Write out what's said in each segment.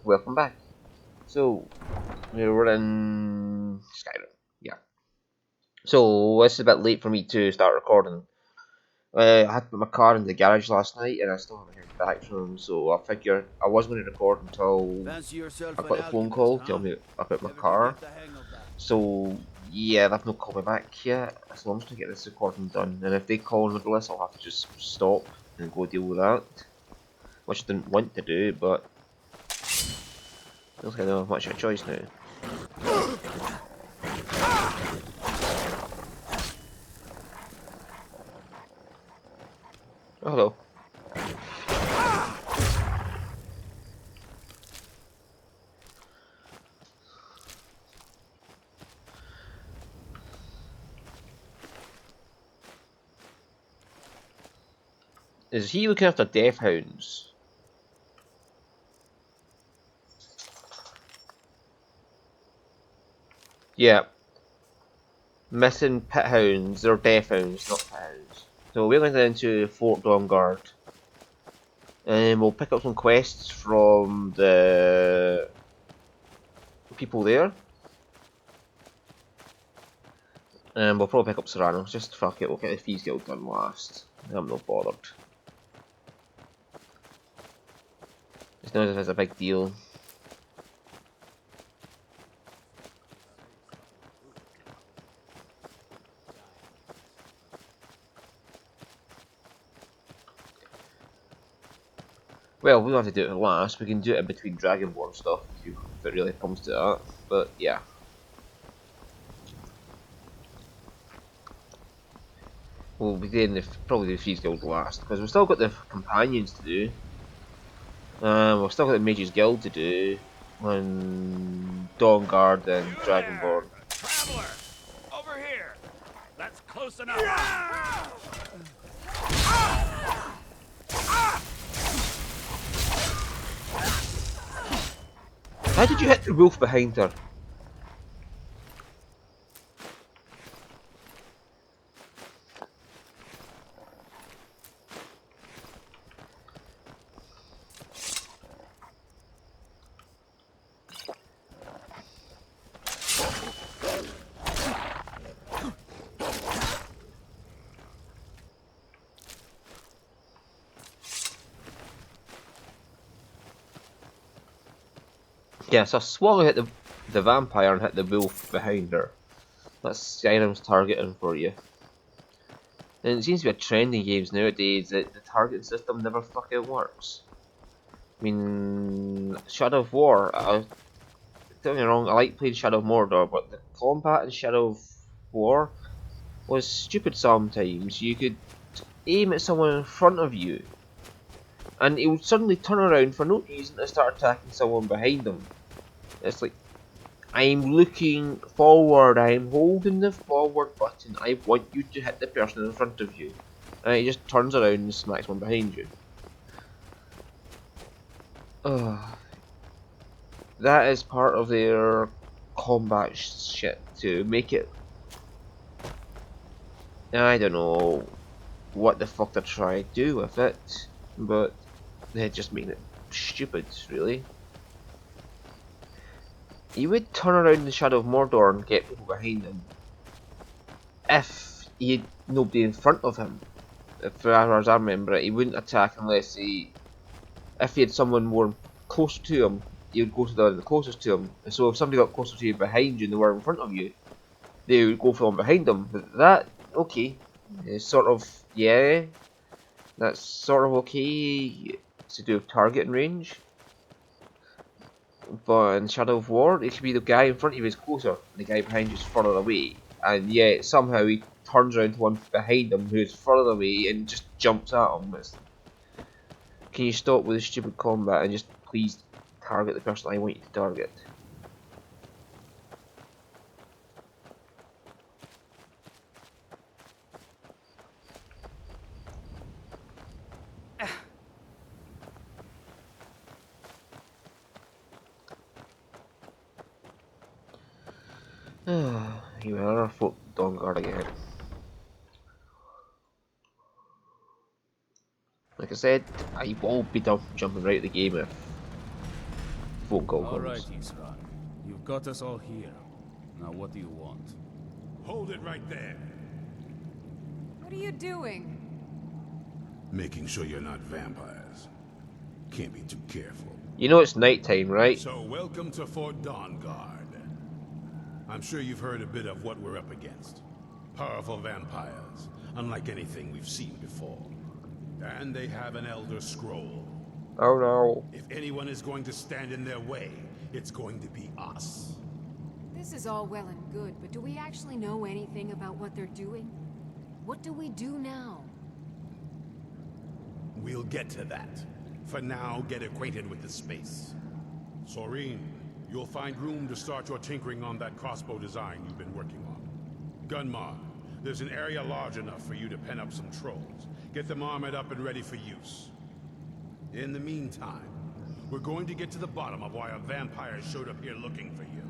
welcome back. So, we were in Skyrim, yeah. So, it's a bit late for me to start recording. I had to put my car in the garage last night and I still haven't heard back from him, so I figured I was going to record until Fancy yourself I an got a phone alchemist, call huh? telling me about my Never could car. get the hang of that. So, yeah, they've not called me back yet, so I'm just going to get this recording done. And if they call in the middle of this, I'll have to just stop and go deal with that. Which I didn't want to do, but I don't think I don't have much of a choice now. Oh, hello. Is he looking after death hounds? Yeah. Missing pit hounds. They're death hounds, not pit hounds. So we're going down to Fort Dawnguard. And we'll pick up some quests from the people there. And we'll probably pick up Serrano. Just fuck it, we'll get the Thieves Guild done last. I'm not bothered. It's not as if it's a big deal. Well, we don't have to do it last, we can do it in between Dragonborn stuff if it really comes to that. But yeah. We'll be doing probably the Thieves Guild last, because we've still got the companions to do. We've still got the Mage's Guild to do, and Dawnguard and You there, Dragonborn. traveler! Over here! That's close enough! How did you hit the wolf behind her? Yeah, so I swung hit the vampire and hit the wolf behind her. That's Skyrim's targeting for you. And it seems to be a trend in games nowadays that the targeting system never fucking works. I mean, Shadow of War, don't get me wrong, I like playing Shadow of Mordor, but the combat in Shadow of War was stupid sometimes. You could aim at someone in front of you, and it would suddenly turn around for no reason and start attacking someone behind them. It's like, I'm looking forward, I'm holding the forward button, I want you to hit the person in front of you. And it just turns around and smacks one behind you. That is part of their combat shit to make it. I don't know what the fuck they're trying to do with it, but they just made it stupid, really. He would turn around in the Shadow of Mordor and get people behind him if he had nobody in front of him. As I remember it, he wouldn't attack unless if he had someone more close to him, he would go to the closest to him. And so if somebody got closer to you behind you and they were in front of you, they would go for the one behind them. But that, okay, is sort of, yeah, that's sort of okay to do with targeting range. But in Shadow of War, it could be the guy in front of you is closer, and the guy behind you is further away. And yet, somehow he turns around to one behind him who's further away and just jumps at him. Can you stop with the stupid combat and just please target the person I want you to target? You are Fort Dawnguard again. Like I said, I will be jumping right at the game phone call All right, comes. Isran. You've got us all here. Now what do you want? Hold it right there. What are you doing? Making sure you're not vampires. Can't be too careful. You know it's nighttime, right? So welcome to Fort Dawnguard. I'm sure you've heard a bit of what we're up against. Powerful vampires, unlike anything we've seen before. And they have an Elder Scroll. Oh no. If anyone is going to stand in their way, it's going to be us. This is all well and good, but do we actually know anything about what they're doing? What do we do now? We'll get to that. For now, get acquainted with the space. Soreen, you'll find room to start your tinkering on that crossbow design you've been working on. Gunmar, there's an area large enough for you to pen up some trolls. Get them armored up and ready for use. In the meantime, we're going to get to the bottom of why a vampire showed up here looking for you.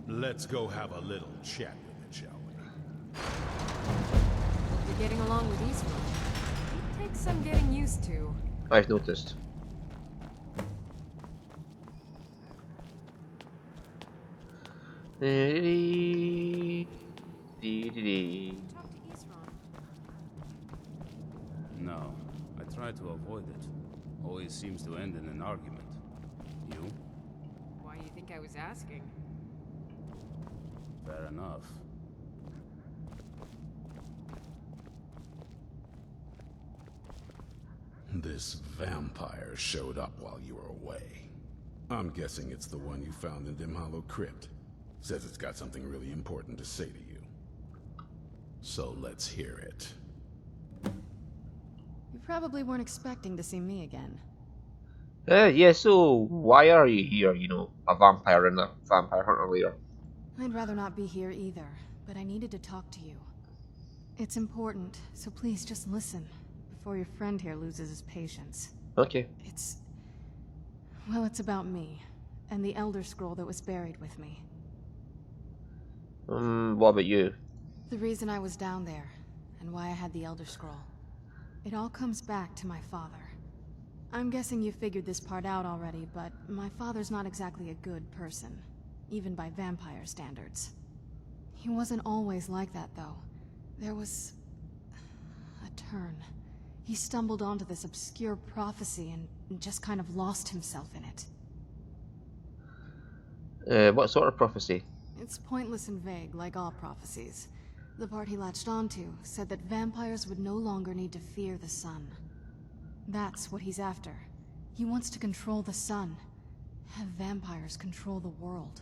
Let's go have a little chat with it, shall we? You're getting along with Eastwood. It takes some getting used to. I've noticed. Talk to Isran. No. I try to avoid it. Always seems to end in an argument. You? Why do you think I was asking? Fair enough. This vampire showed up while you were away. I'm guessing it's the one you found in Dim Hollow Crypt. Says it's got something really important to say to you. So let's hear it. You probably weren't expecting to see me again. Yeah, so why are you here, you know, a vampire in a vampire hunter lair? I'd rather not be here either, but I needed to talk to you. It's important, so please just listen, before your friend here loses his patience. Okay. Well, it's about me, and the Elder Scroll that was buried with me. What about you? The reason I was down there, and why I had the Elder Scroll. It all comes back to my father. I'm guessing you figured this part out already, but my father's not exactly a good person, even by vampire standards. He wasn't always like that, though. There was a turn. He stumbled onto this obscure prophecy and just kind of lost himself in it. What sort of prophecy? It's pointless and vague, like all prophecies. The part he latched onto said that vampires would no longer need to fear the sun. That's what he's after. He wants to control the sun. Have vampires control the world.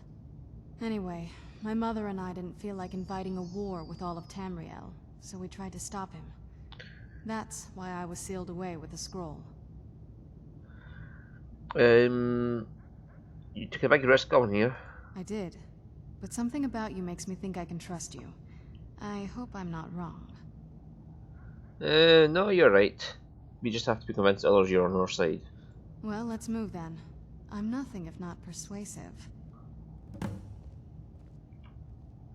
Anyway, my mother and I didn't feel like inviting a war with all of Tamriel, so we tried to stop him. That's why I was sealed away with the scroll. You took a big risk on here. I did. But something about you makes me think I can trust you. I hope I'm not wrong. No, you're right. We just have to be convinced others you're on our side. Well, let's move then. I'm nothing if not persuasive.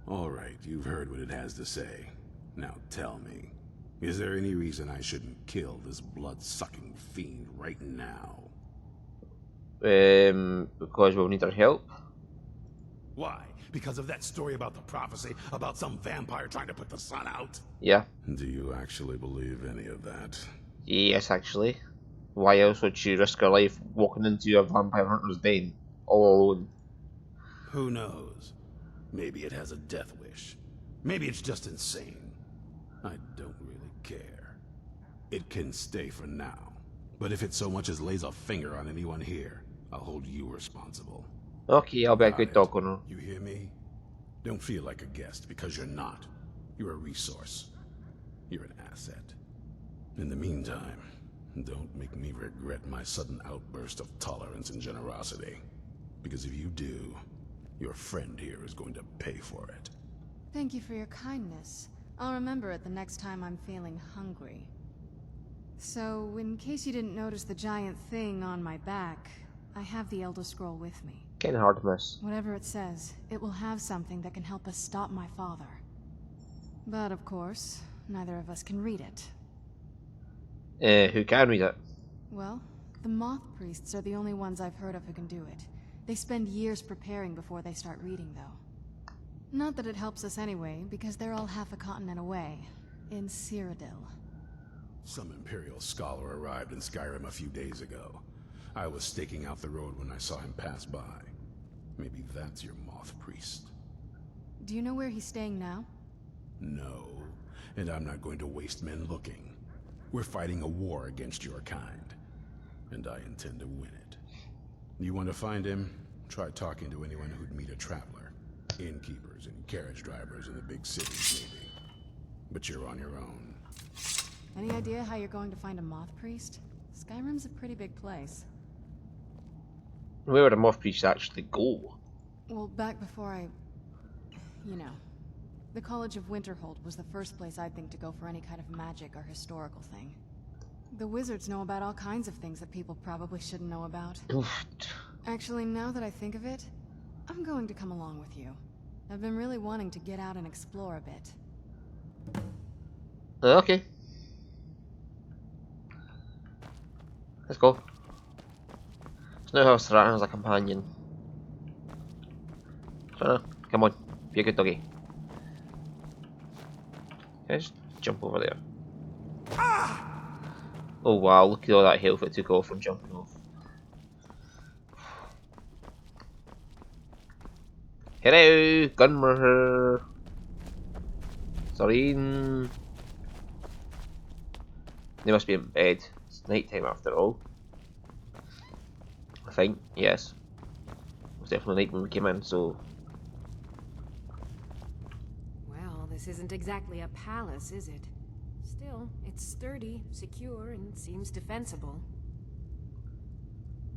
All right, you've heard what it has to say. Now tell me, is there any reason I shouldn't kill this blood-sucking fiend right now? Because we'll need our help. Why? Because of that story about the prophecy, about some vampire trying to put the sun out? Yeah. Do you actually believe any of that? Yes, actually. Why else would she risk her life walking into a vampire hunter's den all alone? Who knows? Maybe it has a death wish. Maybe it's just insane. I don't really care. It can stay for now. But if it so much as lays a finger on anyone here, I'll hold you responsible. Okay, I'll be a Got good it. dog on her. You hear me? Don't feel like a guest, because you're not. You're a resource. You're an asset. In the meantime, don't make me regret my sudden outburst of tolerance and generosity. Because if you do, your friend here is going to pay for it. Thank you for your kindness. I'll remember it the next time I'm feeling hungry. So, in case you didn't notice the giant thing on my back, I have the Elder Scroll with me. Kinda hard to miss. Whatever it says, it will have something that can help us stop my father. But of course, neither of us can read it. Who can read it? Well, The moth priests are the only ones I've heard of who can do it. They spend years preparing before they start reading, though. Not that it helps us anyway, because they're all half a continent away, in Cyrodiil. Some Imperial scholar arrived in Skyrim a few days ago. I was staking out the road when I saw him pass by. Maybe that's your moth priest. Do you know where he's staying now? No, and I'm not going to waste men looking. We're fighting a war against your kind, and I intend to win it. You want to find him? Try talking to anyone who'd meet a traveler. Innkeepers and carriage drivers in the big cities, maybe. But you're on your own. Any idea how you're going to find a moth priest? Skyrim's a pretty big place. Where would a moth priest actually go? Well, back before you know. The College of Winterhold was the first place I'd think to go for any kind of magic or historical thing. The wizards know about all kinds of things that people probably shouldn't know about. Oof. Actually, now that I think of it, I'm going to come along with you. I've been really wanting to get out and explore a bit. Okay. Let's go. So now have Saran as a companion. So come on, be a good doggy. Can I just jump over there? Oh wow, look at all that health it took off from jumping off. Hello, Gunmer. Sorry. They must be in bed. It's night time after all. I think, yes. It was definitely night when we came in, so. Well, this isn't exactly a palace, is it? Still, it's sturdy, secure, and seems defensible.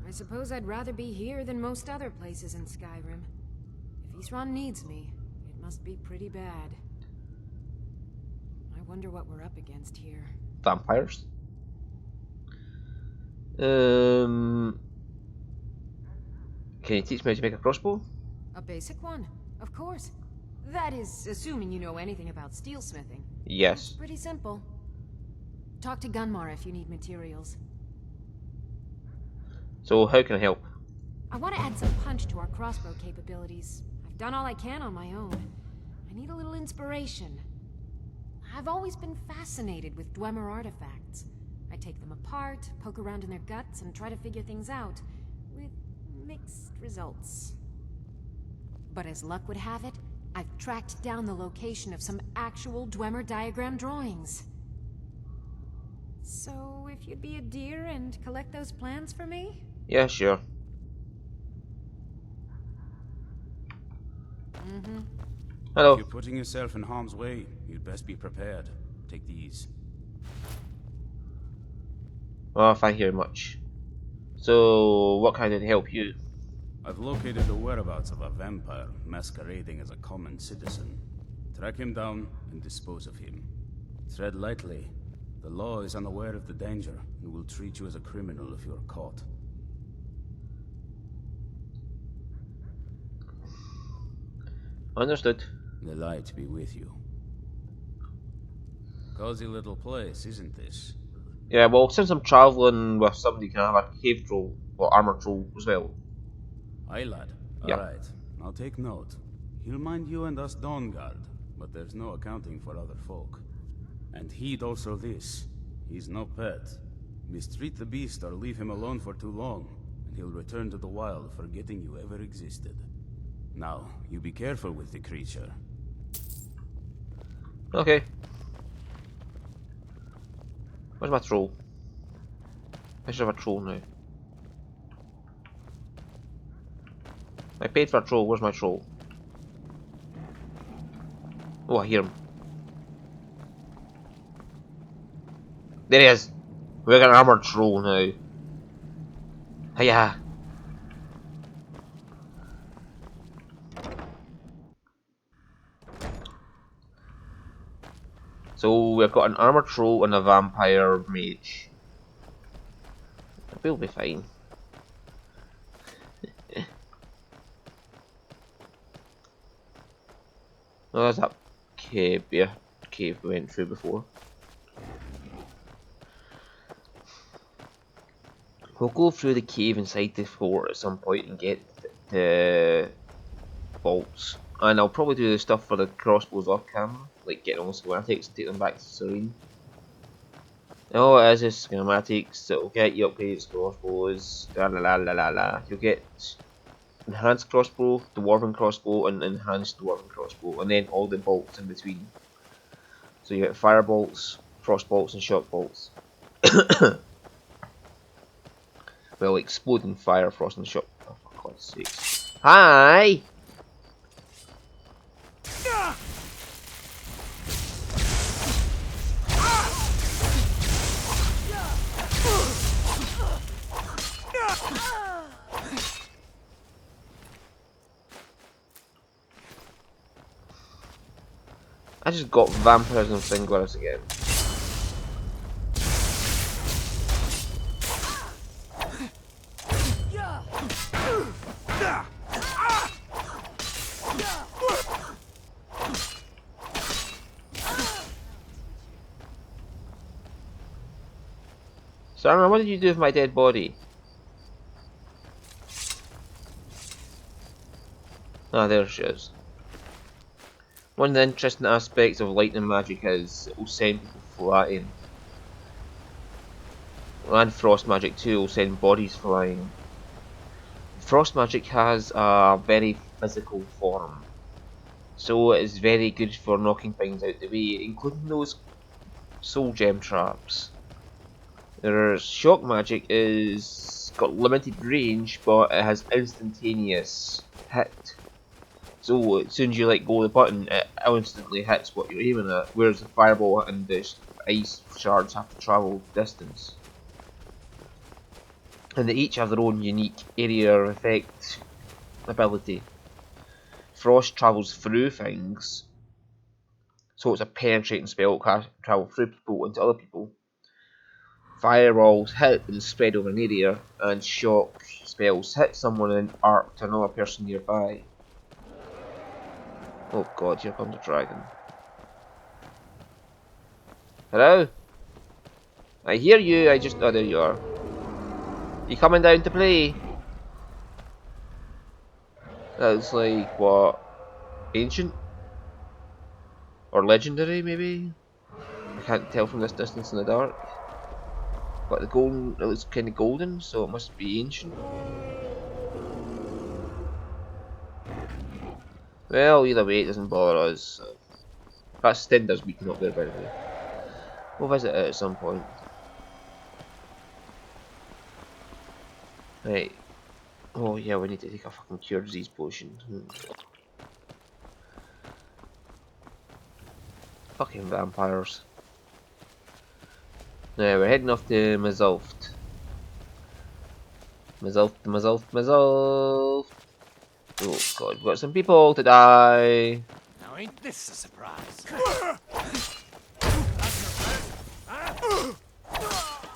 I suppose I'd rather be here than most other places in Skyrim. If Isran needs me, it must be pretty bad. I wonder what we're up against here. Vampires. Can you teach me how to make a crossbow? A basic one, of course. That is, assuming you know anything about steelsmithing. It's Yes. pretty simple. Talk to Gunmar if you need materials. So how can I help? I want to add some punch to our crossbow capabilities. I've done all I can on my own. I need a little inspiration. I've always been fascinated with Dwemer artifacts. I take them apart, poke around in their guts, and try to figure things out, with mixed results. But as luck would have it, I've tracked down the location of some actual Dwemer diagram drawings. So, if you'd be a dear and collect those plans for me? Yeah, sure. Mm-hmm. Hello. If you're putting yourself in harm's way, you'd best be prepared. Take these. Oh, thank you very much. So, what can I do to help you? I've located the whereabouts of a vampire masquerading as a common citizen. Track him down and dispose of him. Tread lightly. The law is unaware of the danger and will treat you as a criminal if you're caught. Understood. The light be with you. Cozy little place, isn't this? Yeah, well, since I'm travelling with somebody, can I have a cave troll or armored troll as well? Aye, lad. Yeah. Alright, I'll take note. He'll mind you and us Dawnguard, but there's no accounting for other folk. And heed also this. He's no pet. Mistreat the beast or leave him alone for too long, and he'll return to the wild, forgetting you ever existed. Now, you be careful with the creature. Okay. Where's my troll? I should have a troll now. I paid for a troll, where's my troll? Oh, I hear him. There he is! We got an armored troll now. Hiya! So we've got an armored troll and a vampire mage. We'll be fine. Oh, there's that cave, yeah, cave we went through before. We'll go through the cave inside the fort at some point and get the bolts. And I'll probably do the stuff for the crossbows off camera, like getting all the schematics and take them back to Serene. Oh, it is schematics that will get you upgraded crossbows. La la la la la la. You'll get enhanced crossbow, dwarven crossbow, and enhanced dwarven crossbow, and then all the bolts in between. So you get fire bolts, frost bolts, and shock bolts. Well, exploding fire, frost, and shock. Oh, for God's sakes! Hi. I just got vampires and fingers again. Sarah, what did you do with my dead body? Ah, there she is. One of the interesting aspects of lightning magic is it will send people flying. And frost magic too will send bodies flying. Frost magic has a very physical form, so it is very good for knocking things out the way, including those soul gem traps. There's shock magic is got limited range, but it has instantaneous hit. So as soon as you let go of the button, it instantly hits what you're aiming at, whereas the fireball and the ice shards have to travel distance. And they each have their own unique area of effect ability. Frost travels through things, so it's a penetrating spell that can travel through people into other people. Fireballs hit and spread over an area, and shock spells hit someone and arc to another person nearby. Oh god, here comes a dragon. Hello? I hear you, oh, there you are. You coming down to play? That's like, what? Ancient? Or legendary, maybe? I can't tell from this distance in the dark. But the golden, it looks kind of golden, so it must be ancient. Well, either way, it doesn't bother us. So. That Stendar's beacon up there, by the way. We'll visit it at some point. Right. Oh yeah, we need to take a fucking cure disease potion. Fucking vampires. Now we're heading off to Mazulft. Mazulft. Oh god, we've got some people to die. Now ain't this a surprise?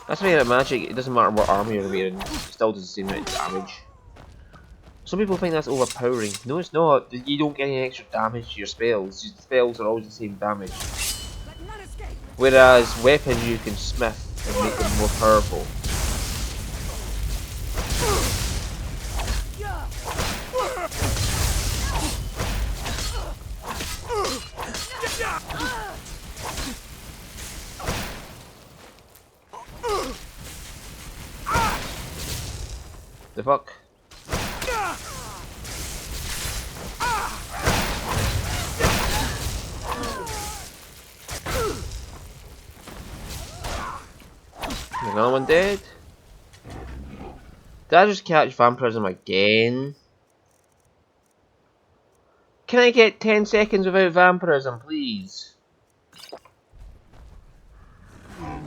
That's why magic, it doesn't matter what armor you're wearing, it still does the same amount of damage. Some people think that's overpowering. No, it's not. You don't get any extra damage to your spells. Your spells are always the same damage. Whereas weapons you can smith and make them more powerful. The fuck? Another one dead? Did I just catch vampirism again? Can I get 10 seconds without vampirism, please? I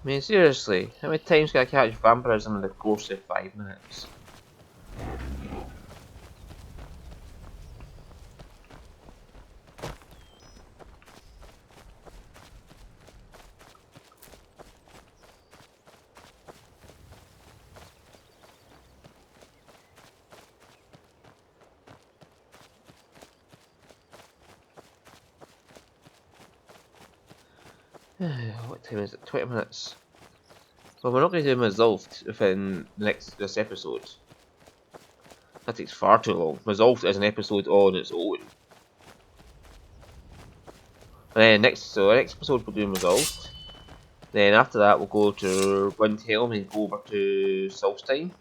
mean, seriously, how many times can I catch vampirism in the course of 5 minutes? What time is it? 20 minutes. Well, we're not going to do Resolved within this episode. That takes far too long. Resolved is an episode on its own. And then next episode we'll do Resolved. Then after that we'll go to Windhelm and go over to Solstheim.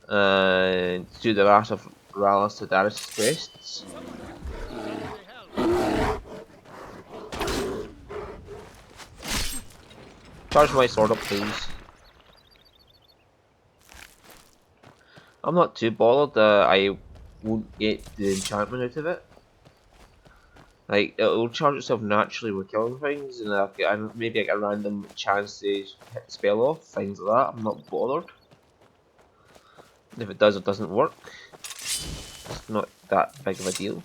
And do the last of Rallis to Darius' quests. Charge my sword up, please. I'm not too bothered that I won't get the enchantment out of it. Like, it'll charge itself naturally with killing things, and I'll get maybe like a random chance to hit the spell off, things like that. I'm not bothered. If it does or doesn't work, it's not that big of a deal.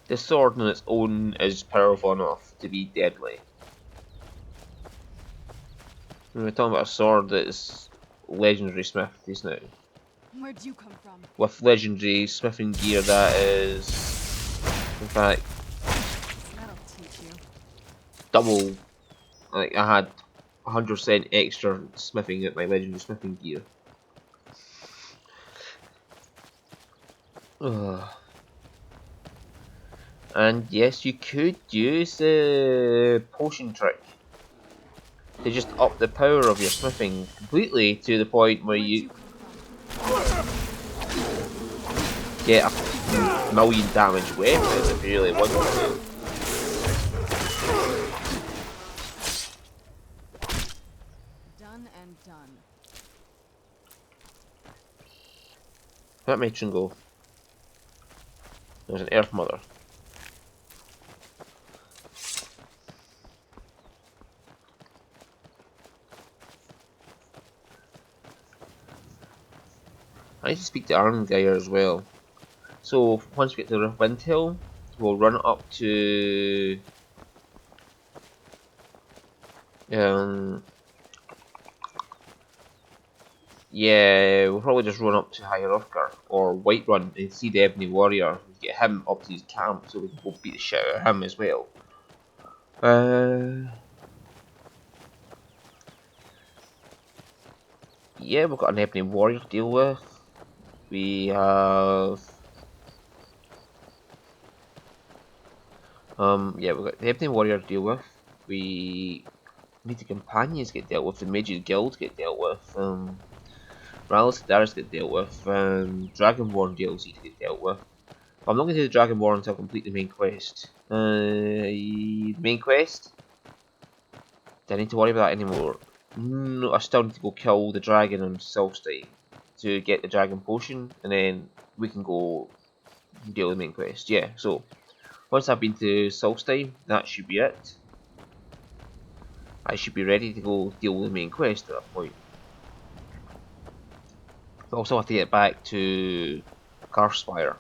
The sword on its own is powerful enough to be deadly. When we're talking about a sword that's legendary smithies now. Where'd you come from? With legendary smithing gear that is, in fact, That'll teach you. double. Like, I had 100% extra smithing at my legendary smithing gear. Ugh. And yes, you could use the potion trick to just up the power of your smithing completely to the point where you get a million damage weapon if you really want to. Done and done. Where'd Matron go? There's an Earth Mother. I need to speak to Arngeir as well. So once we get to Windhelm, we'll run up to yeah, we'll probably just run up to Hierarchar or Whiterun and see the Ebony Warrior. Get him up to his camp so we can go beat the shit out of him as well. Yeah, we've got an Ebony Warrior to deal with. We have yeah, we've got the Ebony Warrior to deal with. We need the companions get dealt with, the Mages Guild get dealt with, Rallis Darius get dealt with, Dragonborn DLC to get dealt with. But I'm not going to do the Dragonborn until I complete the main quest. Main quest? Do I need to worry about that anymore? No, I still need to go kill the dragon on Solstheim to get the dragon potion, and then we can go deal with the main quest. Yeah, so once I've been to Solstheim, that should be it. I should be ready to go deal with the main quest at that point. I also have to get back to Karspire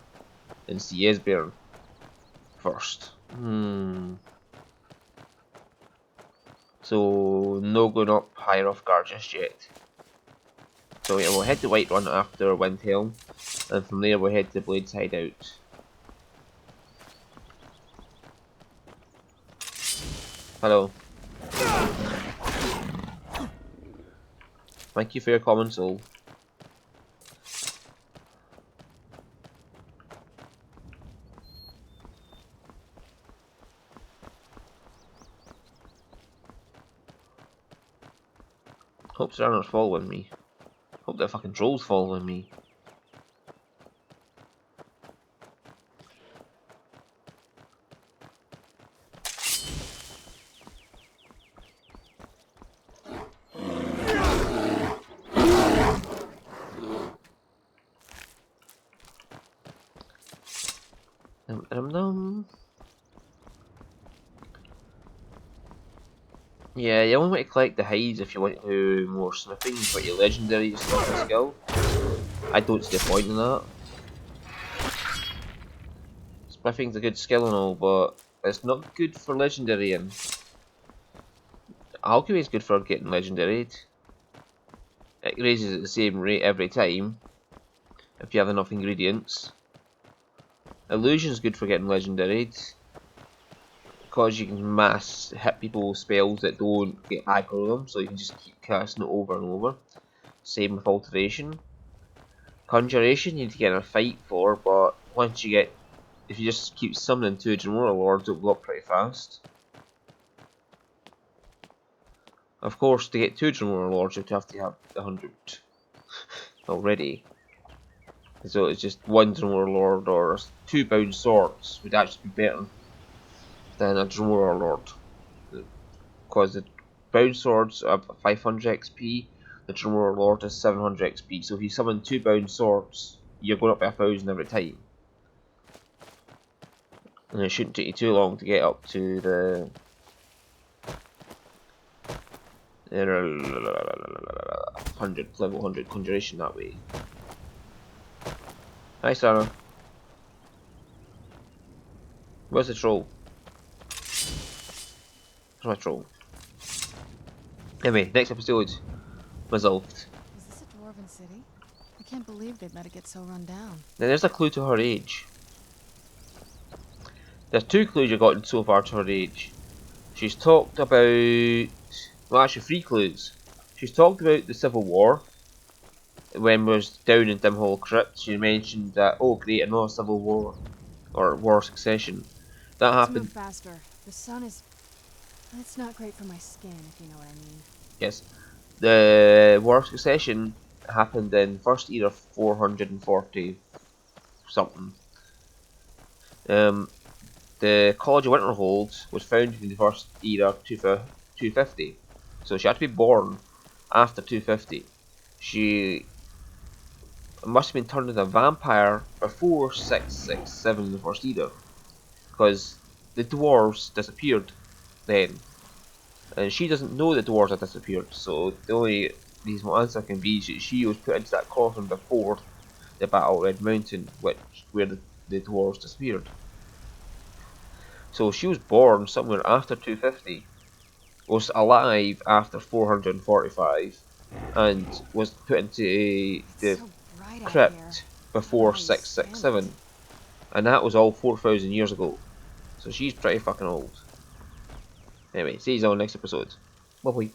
and see Esbjörn first. So no going up Hierarchar just yet. So yeah, we'll head to Whiterun after Windhelm, and from there we'll head to Blade's Hideout. Hello. Thank you for your common soul. Hope Serranor's following me. Hope that fucking troll's following me. Yeah, you only want to collect the hides if you want to do more smithing, but your legendary smithing skill. I don't see the point in that. Smithing's a good skill and all, but it's not good for legendary, and alchemy is good for getting legendary. It raises at the same rate every time if you have enough ingredients. Illusion's good for getting legendaries, because you can mass hit people with spells that don't get aggro them, so you can just keep casting it over and over. Same with alteration. Conjuration you need to get in a fight for, but once you get, if you just keep summoning 2 Dremora Lords, it'll go up pretty fast. Of course, to get 2 Dremora Lords, you'd have to have 100 already. So it's just 1 Dremora Lord or 2 bound swords would actually be better than a Dremora Lord. Because the bound swords are 500 XP, the Dremora Lord is 700 XP. So if you summon 2 bound swords, you're going up by 1000 every time. And it shouldn't take you too long to get up to the 100 level 100 conjuration that way. Hi Sarah. Where's the troll? Where's my troll? Anyway, next episode resolved. Is this a dwarven city? I can't believe they'd let it get so run down. Now there's a clue to her age. There's 2 clues you've gotten so far to her age. She's talked about, well actually 3 clues. She's talked about the Civil War. When we was down in Dimhall Crypt, she mentioned that, oh great, another Civil War, or War of Succession. That Let's happened. move faster. The sun is... It's not great for my skin, if you know what I mean. Yes. The War of Succession happened in first year of 440 something. The College of Winterhold was founded in the first year of 250. So she had to be born after 250. She must have been turned into a vampire before 667 in the first era. Because the dwarves disappeared then. And she doesn't know that dwarves have disappeared, so the only reasonable answer can be that she was put into that coffin before the Battle of Red Mountain, where the dwarves disappeared. So she was born somewhere after 250, was alive after 445, and was put into the So bright out here. crypt before 667, and that was all 4,000 years ago. So she's pretty fucking old. Anyway, see you on next episode. Bye bye.